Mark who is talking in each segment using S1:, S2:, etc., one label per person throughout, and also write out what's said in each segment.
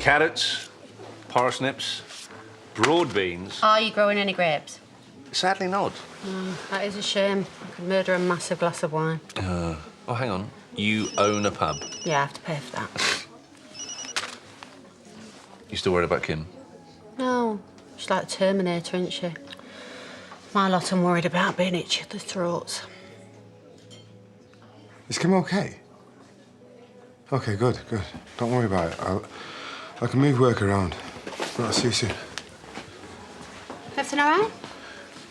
S1: carrots, parsnips, broad beans.
S2: Are you growing any grapes?
S1: Sadly not.
S2: That is a shame. I could murder a massive glass of wine.
S1: Oh, hang on. You own a pub.
S2: Yeah, I have to pay for that.
S1: You still worried about Kim?
S2: No, she's like the Terminator, isn't she? My lot I'm worried about being at each other's throats.
S3: Is Kim okay? Okay, good. Don't worry about it. I can move work around. Right, I'll see you soon.
S2: Everything all right?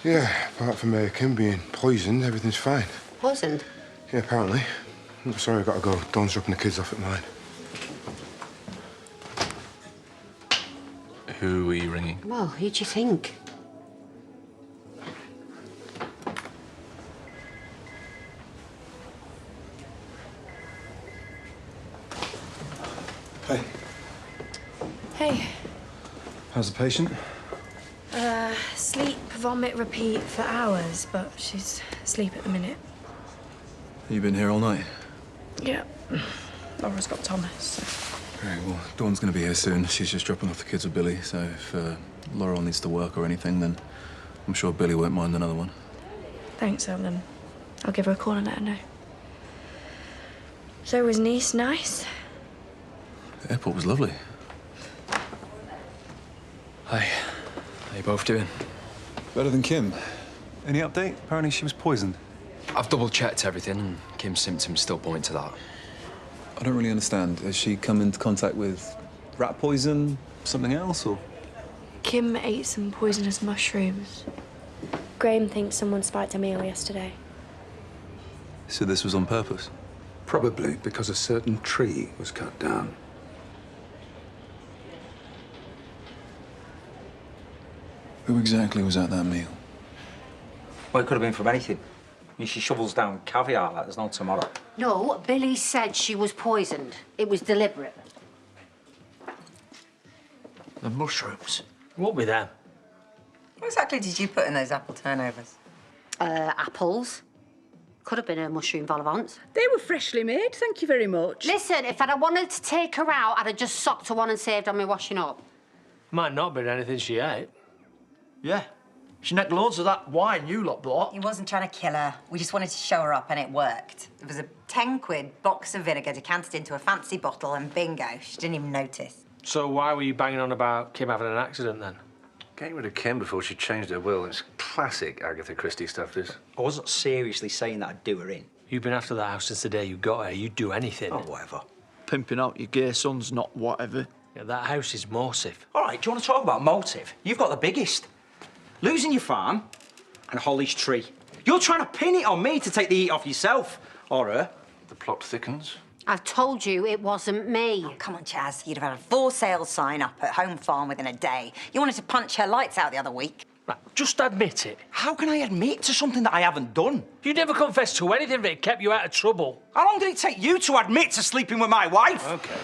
S3: Yeah, apart from Kim being poisoned, everything's fine.
S2: Poisoned?
S3: Yeah, apparently. I'm sorry, I've got to go. Dawn's dropping the kids off at mine.
S1: Who are you ringing?
S2: Well, who do you think?
S3: Hey.
S4: Hey.
S3: How's the patient?
S4: Sleep, vomit, repeat for hours, but she's asleep at the minute.
S5: You been here all night?
S4: Yeah. Laura's got Thomas.
S5: Okay, well, Dawn's gonna be here soon. She's just dropping off the kids with Billy, so if Laura needs to work or anything, then I'm sure Billy won't mind another one.
S4: Thanks, Ellen. I'll give her a call and let her know. So was Nice nice?
S5: The airport was lovely. Hi. How you both doing?
S6: Better than Kim. Any update? Apparently she was poisoned.
S7: I've double-checked everything, and Kim's symptoms still point to that.
S6: I don't really understand. Has she come into contact with rat poison, something else, or...?
S4: Kim ate some poisonous mushrooms. Graham thinks someone spiked a meal yesterday.
S5: So this was on purpose?
S8: Probably because a certain tree was cut down.
S5: Who exactly was at that meal?
S9: Well, it could have been from anything. I mean, she shovels down caviar like there's no tomorrow.
S2: No, Billy said she was poisoned. It was deliberate.
S9: The mushrooms.
S10: What with them?
S11: What exactly did you put in those apple turnovers?
S2: Apples. Could have been a mushroom vol au vent.
S12: They were freshly made, thank you very much.
S2: Listen, if I'd have wanted to take her out, I'd have just socked her one and saved on me washing up.
S10: Might not be anything she ate.
S9: Yeah. She necked loads of that wine you lot bought.
S11: He wasn't trying to kill her. We just wanted to show her up, and it worked. It was a 10-quid box of vinegar decanted into a fancy bottle, and bingo, she didn't even notice.
S10: So why were you banging on about Kim having an accident, then?
S1: Getting rid of Kim before she changed her will. It's classic Agatha Christie stuff, this.
S9: I wasn't seriously saying that I'd do her in.
S10: You've been after that house since the day you got her. You'd do anything.
S9: Oh, whatever.
S13: Pimping out your gay son's not whatever.
S10: Yeah, that house is motive.
S9: All right, do you want to talk about motive? You've got the biggest. Losing your farm and Holly's tree. You're trying to pin it on me to take the heat off yourself. Or her.
S1: The plot thickens.
S2: I've told you it wasn't me.
S11: Oh, come on, Chaz. You'd have had a for sale sign up at Home Farm within a day. You wanted to punch her lights out the other week.
S10: Right, just admit it.
S9: How can I admit to something that I haven't done?
S10: You never confessed to anything that kept you out of trouble.
S9: How long did it take you to admit to sleeping with my wife?
S1: Okay.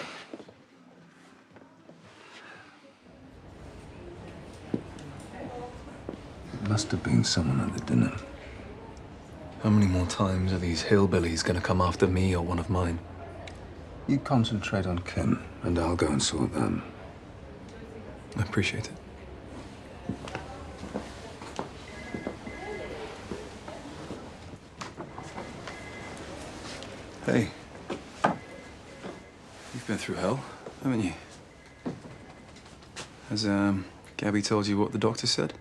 S8: It must have been someone at the dinner.
S5: How many more times are these hillbillies gonna come after me or one of mine?
S8: You concentrate on Kim, and I'll go and sort them.
S5: I appreciate it. Hey. You've been through hell, haven't you? Has, Gabby told you what the doctor said?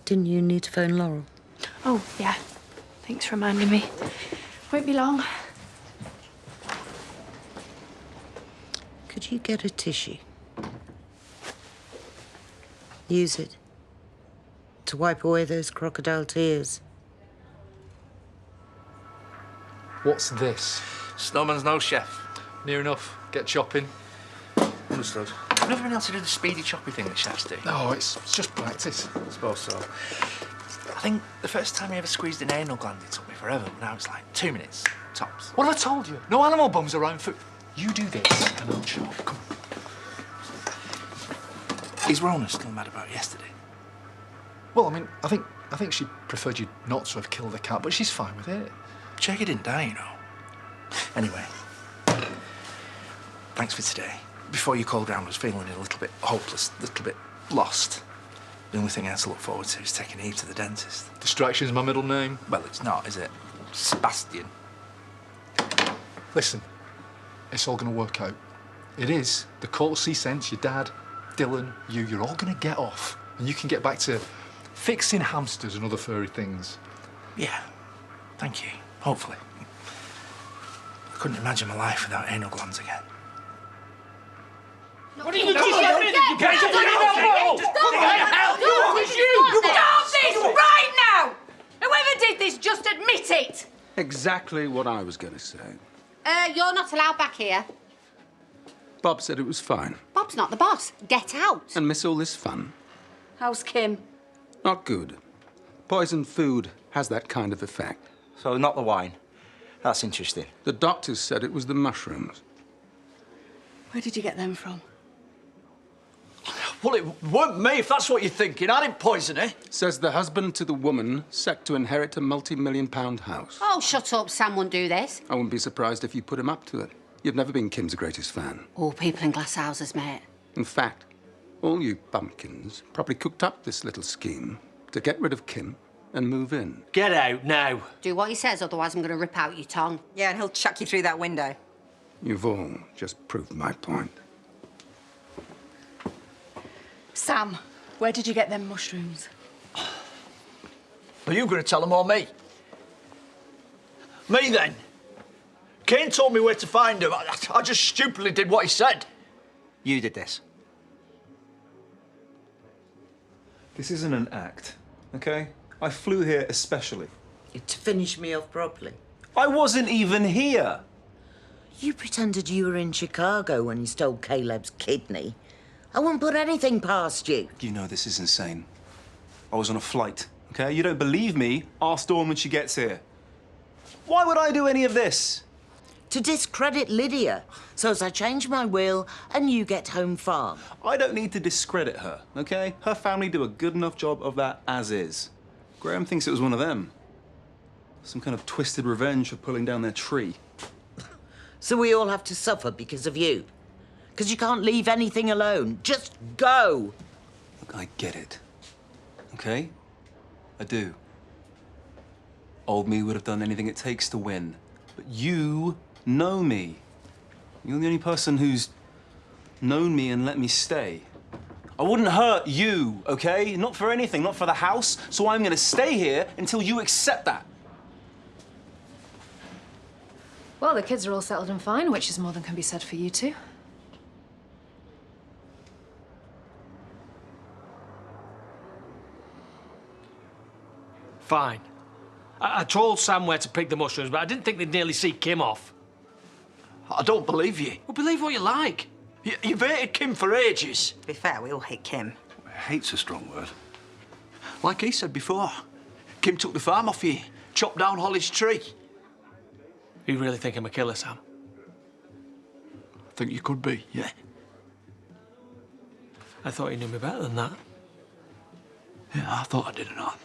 S12: Didn't you need to phone Laurel?
S4: Oh, yeah. Thanks for reminding me. Won't be long.
S12: Could you get a tissue? Use it to wipe away those crocodile tears.
S7: What's this?
S1: Snowman's nose, chef.
S7: Near enough. Get chopping.
S1: Understood. I've never been able to do the speedy choppy thing that chefs do.
S7: No, it's just practice.
S1: I suppose so. I think the first time I ever squeezed an anal gland, it took me forever. Now it's like 2 minutes, tops.
S7: What have I told you? No animal bums around food. You do this and I'll chop. Come on.
S1: Is Rona still mad about yesterday?
S7: Well, I mean, I think she preferred you not to have killed the cat, but she's fine with it.
S1: Jackie didn't die, you know. Anyway, thanks for today. Before you called round, I was feeling a little bit hopeless, a little bit lost. The only thing I had to look forward to is taking Eve to the dentist.
S7: Distraction's my middle name.
S1: Well, it's not, is it? Sebastian.
S7: Listen, it's all going to work out. It is. The courtesy sense, your dad, Dylan, you're all going to get off. And you can get back to fixing hamsters and other furry things.
S1: Yeah, thank you. Hopefully. I couldn't imagine my life without anal glands again.
S10: What are you doing? You guys are
S2: Stop this right now! Whoever did this, just admit it!
S8: Exactly what I was going to say.
S2: You're not allowed back here.
S8: Bob said it was fine.
S2: Bob's not the boss. Get out.
S8: And miss all this fun.
S2: How's Kim?
S8: Not good. Poisoned food has that kind of effect.
S9: So not the wine. That's interesting.
S8: The doctors said it was the mushrooms.
S2: Where did you get them from?
S13: Well, it weren't me, if that's what you're thinking. I didn't poison her.
S8: Says the husband to the woman set to inherit a multi-million-pound house.
S2: Oh, shut up. Sam wouldn't do this.
S8: I wouldn't be surprised if you put him up to it. You've never been Kim's greatest fan.
S2: All people in glass houses, mate.
S8: In fact, all you bumpkins probably cooked up this little scheme to get rid of Kim and move in.
S10: Get out now.
S2: Do what he says, otherwise I'm going to rip out your tongue.
S11: Yeah, and he'll chuck you through that window.
S8: You've all just proved my point.
S14: Sam, where did you get them mushrooms?
S13: Are you going to tell them or me? Me, then? Kane told me where to find them. I just stupidly did what he said.
S9: You did this.
S5: This isn't an act, okay? I flew here especially.
S12: To finish me off properly.
S5: I wasn't even here.
S12: You pretended you were in Chicago when you stole Caleb's kidney. I won't put anything past you.
S5: You know this is insane. I was on a flight, okay? You don't believe me? Ask Dawn when she gets here. Why would I do any of this?
S12: To discredit Lydia, so as I change my will and you get home farm.
S5: I don't need to discredit her, okay? Her family do a good enough job of that as is. Graham thinks it was one of them. Some kind of twisted revenge for pulling down their tree.
S12: So we all have to suffer because of you. Because you can't leave anything alone. Just go.
S5: Look, I get it, okay? I do. Old me would have done anything it takes to win. But you know me. You're the only person who's known me and let me stay. I wouldn't hurt you, okay? Not for anything, not for the house. So I'm gonna stay here until you accept that.
S14: Well, the kids are all settled and fine, which is more than can be said for you two.
S10: Fine. I told Sam where to pick the mushrooms, but I didn't think they'd nearly see Kim off.
S13: I don't believe you.
S10: Well, believe what you like.
S13: You've hated Kim for ages.
S11: To be fair, we all hate Kim.
S13: Hate's a strong word. Like he said before, Kim took the farm off you, chopped down Holly's tree.
S10: You really think I'm a killer, Sam?
S13: I think you could be, yeah.
S10: I thought you knew me better than that.
S13: Yeah, I thought I did or not.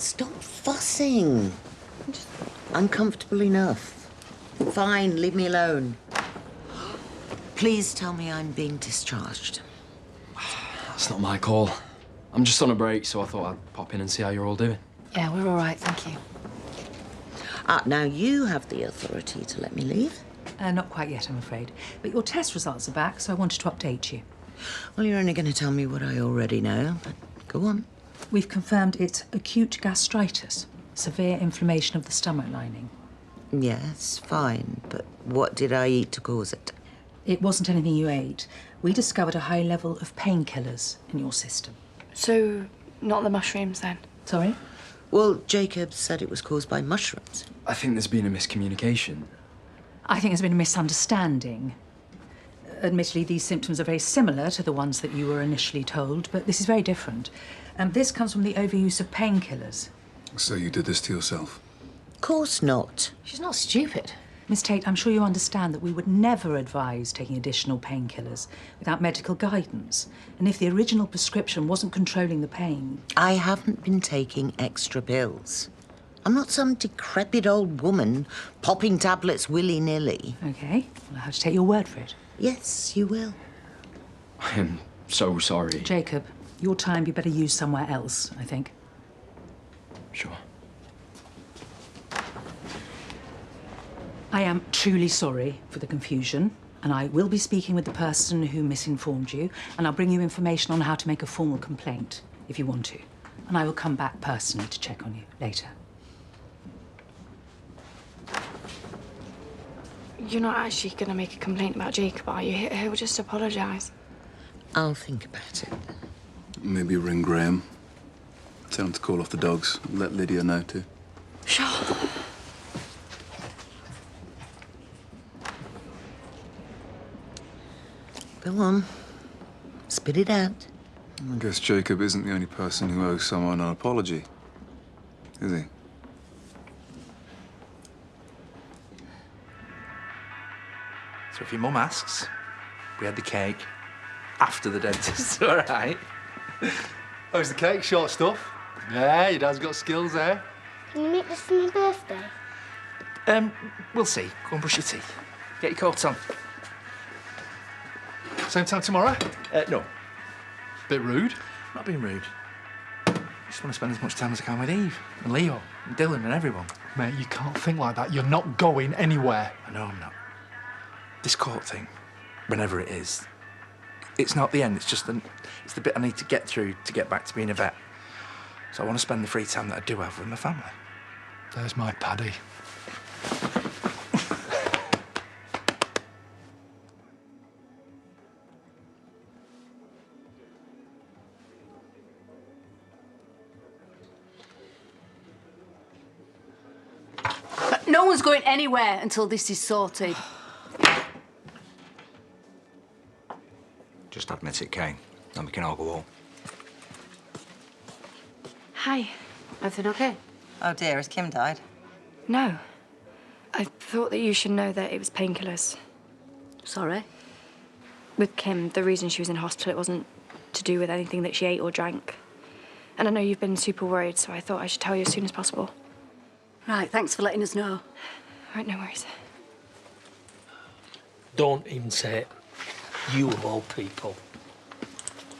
S12: Stop fussing. I'm just uncomfortable enough. Fine, leave me alone. Please tell me I'm being discharged.
S15: That's not my call. I'm just on a break, so I thought I'd pop in and see how you're all doing.
S14: Yeah, we're all right, thank you.
S12: Now you have the authority to let me leave.
S16: Not quite yet, I'm afraid. But your test results are back, so I wanted to update you.
S12: Well, you're only going to tell me what I already know, but go on.
S16: We've confirmed it's acute gastritis, severe inflammation of the stomach lining.
S12: Yes, fine, but what did I eat to cause it?
S16: It wasn't anything you ate. We discovered a high level of painkillers in your system.
S4: So, not the mushrooms then?
S16: Sorry?
S12: Well, Jacob said it was caused by mushrooms.
S15: I think there's been a miscommunication.
S16: I think there's been a misunderstanding. Admittedly, these symptoms are very similar to the ones that you were initially told, but this is very different. This comes from the overuse of painkillers.
S5: So you did this to yourself?
S12: Of course not.
S14: She's not stupid.
S16: Miss Tate, I'm sure you understand that we would never advise taking additional painkillers without medical guidance. And if the original prescription wasn't controlling the pain...
S12: I haven't been taking extra pills. I'm not some decrepit old woman popping tablets willy-nilly.
S16: OK, well, I'll have to take your word for it.
S12: Yes, you will.
S15: I'm so sorry.
S16: Jacob, your time be better used somewhere else, I think.
S15: Sure.
S16: I am truly sorry for the confusion, and I will be speaking with the person who misinformed you, and I'll bring you information on how to make a formal complaint, if you want to. And I will come back personally to check on you later.
S4: You're not actually going to make a complaint about Jacob, are you? He'll just apologise.
S12: I'll think about it.
S6: Maybe ring Graham. Tell him to call off the dogs. Let Lydia know, too.
S4: Sure.
S12: Go on. Spit it out.
S6: I guess Jacob isn't the only person who owes someone an apology, is he?
S1: So if your mum asks, we had the cake after the dentist, all right?
S7: How's the cake? Short stuff? Yeah, your dad's got skills there.
S17: Can you make this for my birthday?
S1: We'll see. Go and brush your teeth. Get your coat on.
S7: Same time tomorrow?
S1: No.
S7: Bit rude.
S1: Not being rude. I just want to spend as much time as I can with Eve and Leo and Dylan and everyone.
S7: Mate, you can't think like that. You're not going anywhere.
S1: I know I'm not. This court thing, whenever it is, it's not the end. It's just it's the bit I need to get through to get back to being a vet. So I want to spend the free time that I do have with my family.
S7: There's my Paddy.
S2: No one's going anywhere until this is sorted.
S9: Just admit it, Kane. Then we can all go home.
S4: Hi.
S2: Everything okay?
S11: Oh dear, has Kim died?
S4: No. I thought that you should know that it was painkillers.
S2: Sorry?
S4: With Kim, the reason she was in hospital, it wasn't to do with anything that she ate or drank. And I know you've been super worried, so I thought I should tell you as soon as possible.
S2: Right, thanks for letting us know.
S4: Right, no worries.
S10: Don't even say it. You of all people.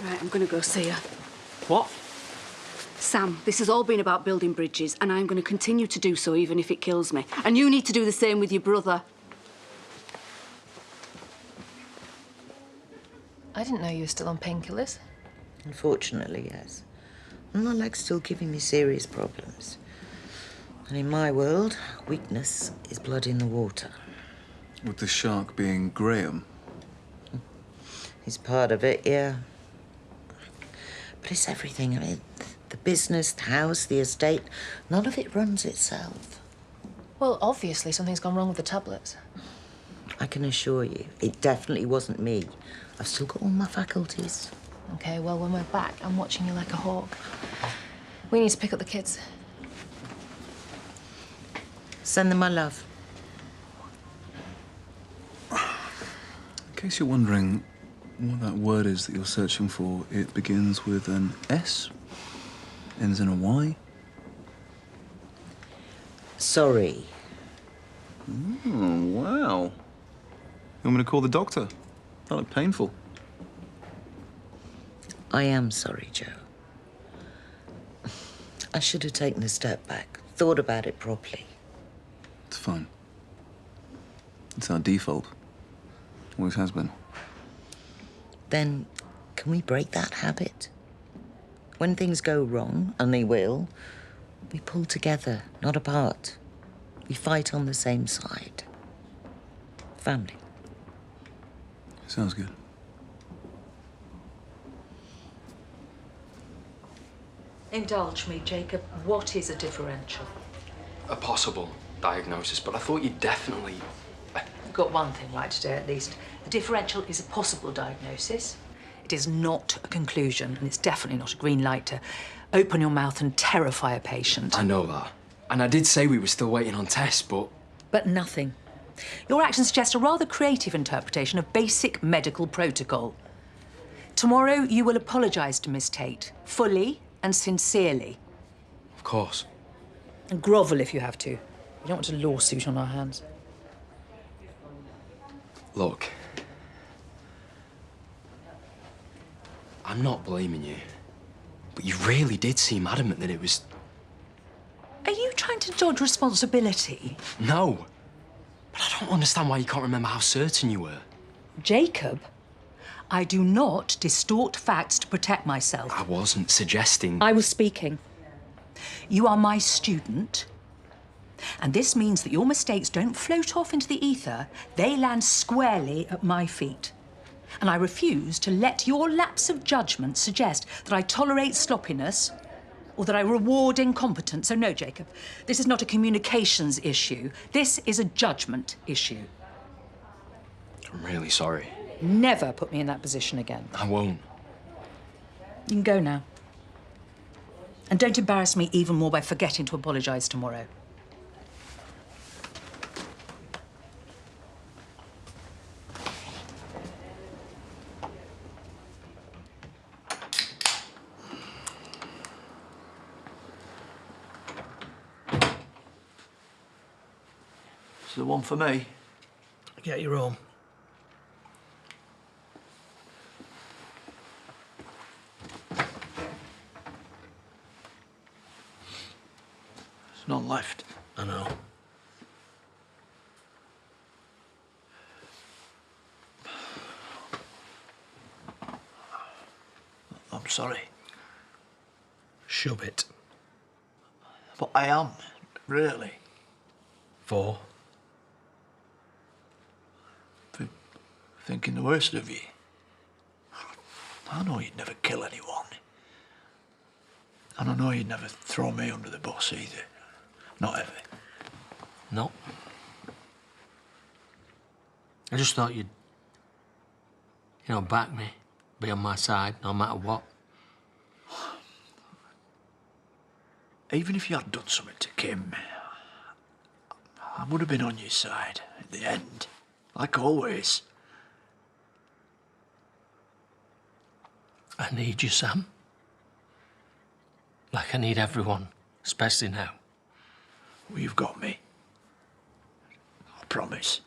S2: Right, I'm going to go see her.
S10: What?
S2: Sam, this has all been about building bridges, and I'm going to continue to do so even if it kills me. And you need to do the same with your brother.
S14: I didn't know you were still on painkillers.
S12: Unfortunately, yes. And my leg's still giving me serious problems. And in my world, weakness is blood in the water.
S6: With the shark being Graham?
S12: He's part of it, yeah. But it's everything. I mean, the business, the house, the estate, none of it runs itself.
S14: Well, obviously something's gone wrong with the tablets.
S12: I can assure you, it definitely wasn't me. I've still got all my faculties.
S14: OK, well, when we're back, I'm watching you like a hawk. We need to pick up the kids.
S12: Send them my love.
S6: In case you're wondering what that word is that you're searching for, it begins with an S, ends in a Y.
S12: Sorry.
S6: Oh, wow. You want me to call the doctor? That looked painful.
S12: I am sorry, Joe. I should have taken a step back, thought about it properly.
S6: It's fine. It's our default. Always has been.
S12: Then, can we break that habit? When things go wrong, and they will, we pull together, not apart. We fight on the same side. Family.
S6: Sounds good.
S16: Indulge me, Jacob. What is a differential?
S15: A possible diagnosis, but I thought you definitely...
S16: You've got one thing right today, at least. A differential is a possible diagnosis. It is not a conclusion, and it's definitely not a green light to open your mouth and terrify a patient.
S15: I know that. And I did say we were still waiting on tests, but...
S16: But nothing. Your actions suggest a rather creative interpretation of basic medical protocol. Tomorrow, you will apologise to Miss Tate, fully and sincerely.
S15: Of course.
S16: And grovel if you have to. We don't want a lawsuit on our hands.
S15: Look, I'm not blaming you, but you really did seem adamant that it was...
S16: Are you trying to dodge responsibility?
S15: No. But I don't understand why you can't remember how certain you were.
S16: Jacob, I do not distort facts to protect myself.
S15: I wasn't suggesting...
S16: I was speaking. You are my student, and this means that your mistakes don't float off into the ether. They land squarely at my feet. And I refuse to let your lapse of judgment suggest that I tolerate sloppiness or that I reward incompetence. So no, Jacob, this is not a communications issue. This is a judgment issue.
S15: I'm really sorry.
S16: Never put me in that position again.
S15: I won't.
S16: You can go now. And don't embarrass me even more by forgetting to apologise tomorrow.
S13: It's the one for me.
S10: Get your own.
S13: There's none left.
S10: I know.
S13: I'm sorry.
S10: Shove it.
S13: But I am, really.
S10: For?
S13: Thinking the worst of you. I know you'd never kill anyone. And I know you'd never throw me under the bus either. Not ever.
S10: No. I just thought you'd, back me, be on my side, no matter what.
S13: Even if you had done something to Kim, I would have been on your side at the end, like always.
S10: I need you, Sam. Like I need everyone, especially now.
S13: Well, you've got me. I promise.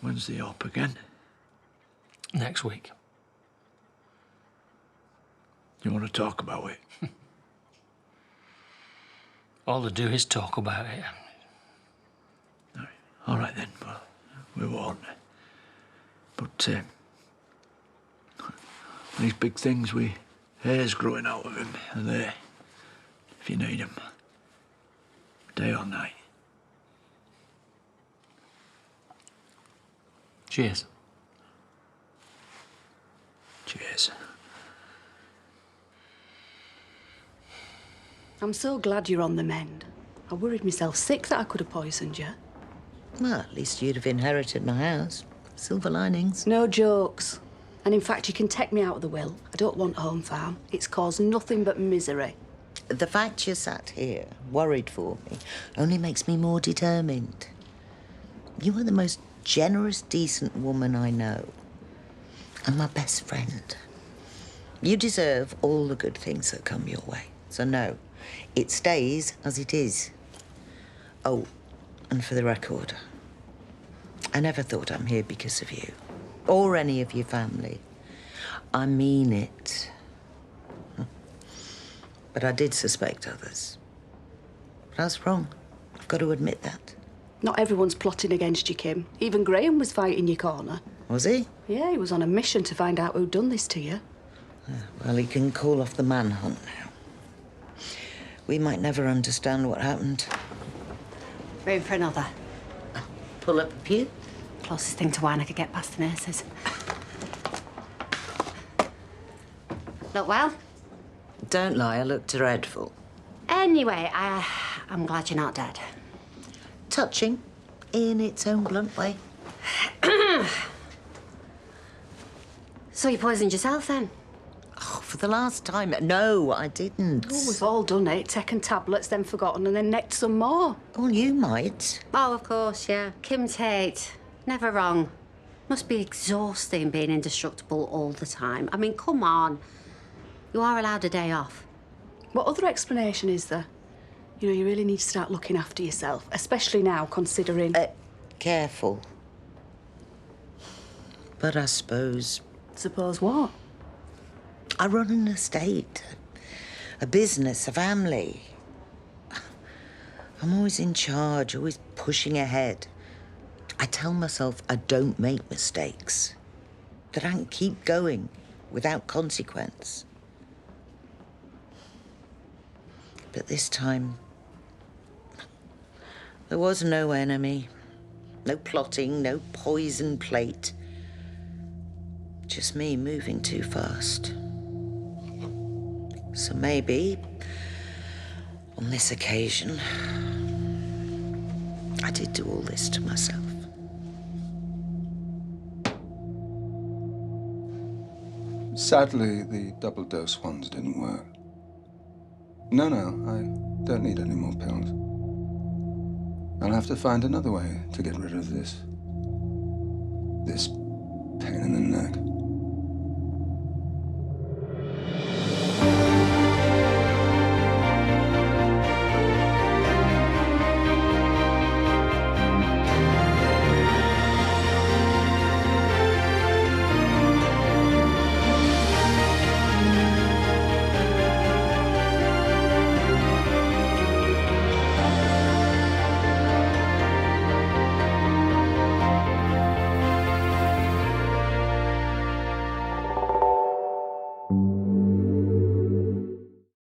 S13: When's the op again?
S10: Next week.
S13: You want to talk about it?
S10: All to do is talk about it.
S13: All right then, well, we won't. But these big things with hairs growing out of him are there, if you need them, day or night.
S10: Cheers.
S13: Cheers.
S2: I'm so glad you're on the mend. I worried myself sick that I could have poisoned you.
S12: Well, at least you'd have inherited my house. Silver linings.
S2: No jokes. And in fact, you can take me out of the will. I don't want home farm. It's caused nothing but misery.
S12: The fact you sat here, worried for me, only makes me more determined. You are the most generous, decent woman I know. And my best friend. You deserve all the good things that come your way. So no, it stays as it is. Oh, and for the record, I never thought I'm here because of you. Or any of your family. I mean it. But I did suspect others. But I was wrong. I've got to admit that.
S2: Not everyone's plotting against you, Kim. Even Graham was fighting your corner.
S12: Was he?
S2: Yeah, he was on a mission to find out who'd done this to you.
S12: Well, he can call off the manhunt now. We might never understand what happened.
S11: Room for another.
S12: Pull up a pew.
S11: Closest thing to wine I could get past the nurses. Look well?
S12: Don't lie, I look dreadful.
S11: Anyway, I'm glad you're not dead.
S12: Touching, in its own blunt way.
S11: So you poisoned yourself, then?
S12: Oh, for the last time. No, I didn't.
S2: Oh, we've all done it. Taken tablets, then forgotten, and then necked some more.
S12: Well, you might.
S18: Oh, of course, yeah. Kim Tate. Never wrong. Must be exhausting being indestructible all the time. I mean, come on. You are allowed a day off.
S2: What other explanation is there? You know, you really need to start looking after yourself, especially now, considering...
S12: Careful. But I suppose...
S2: Suppose what?
S12: I run an estate, a business, a family. I'm always in charge, always pushing ahead. I tell myself I don't make mistakes, that I can keep going without consequence. But this time, there was no enemy, no plotting, no poison plate. Just me moving too fast. So maybe, on this occasion, I did do all this to myself.
S8: Sadly, the double-dose ones didn't work. No, I don't need any more pills. I'll have to find another way to get rid of this pain in the neck.